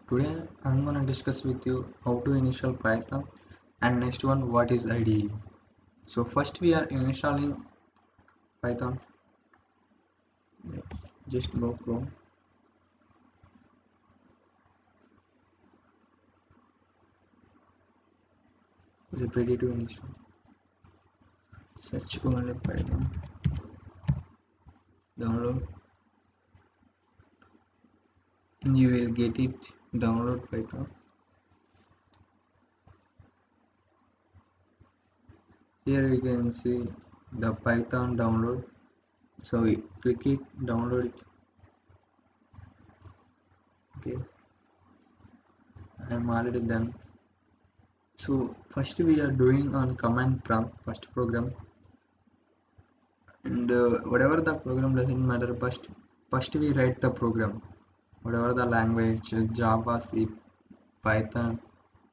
Today I'm gonna discuss with you how to install Python and next one what is IDE. So first we are installing Python. Just go Chrome. Is it ready to install? Search only Python. Download and you will get it. Download Python. Here you can see the Python download. So click it, download it. Okay, I'm already done. So first we are doing on command prompt first program, and whatever the program doesn't matter. First we write the program, whatever the language, Java, C, Python,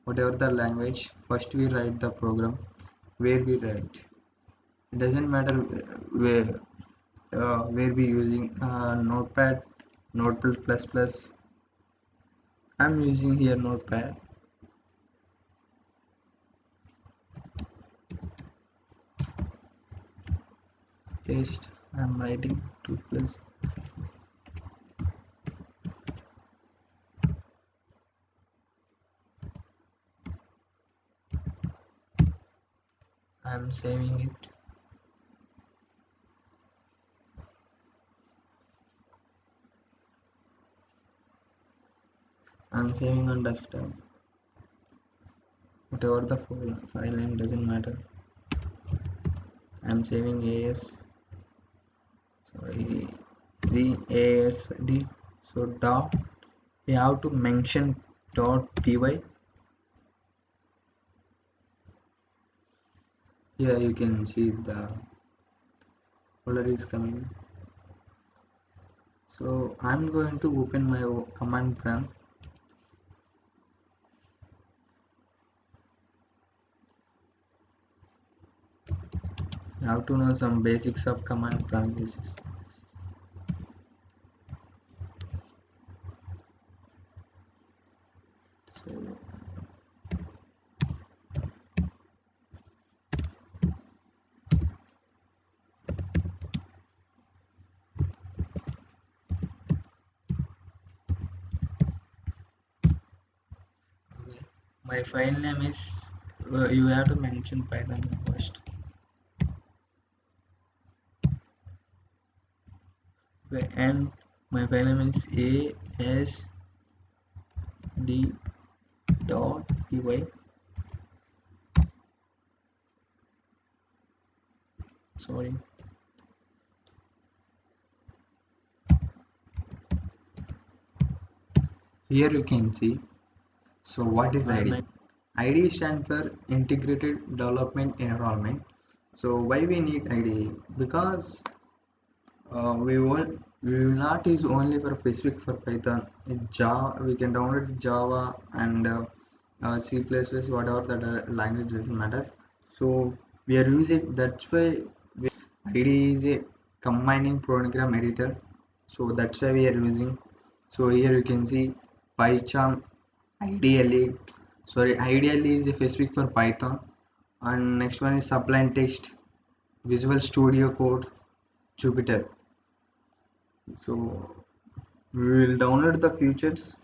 whatever the language. First we write the program where we write. It doesn't matter where we using Notepad, Notepad plus plus. I'm using here Notepad. Paste. I'm writing 2 plus. I'm saving it. I'm saving on desktop. Whatever the file name doesn't matter. I'm saving AS. Sorry, ASD. So dot. We have to mention .py. Here you can see the folder is coming. So I'm going to open my command prompt. You have to know some basics of command prompt basics. So okay. My file name is you have to mention Python first. Okay, and my file name is asd.py. Sorry. Here you can see. So what is IDE? IDE stands for Integrated Development Environment. So why we need IDE? Because we will not use only for specific for Python. In Java we can download Java and C++, whatever that language doesn't matter. So we are using, that's why IDE is a combining program editor. So that's why we are using. So here you can see PyCharm ideally. Sorry, ideally is a specific for Python, and next one is Sublime Text, Visual Studio Code, Jupyter. So we will download the features,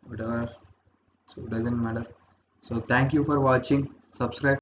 whatever. So it doesn't matter. So thank you for watching. Subscribe.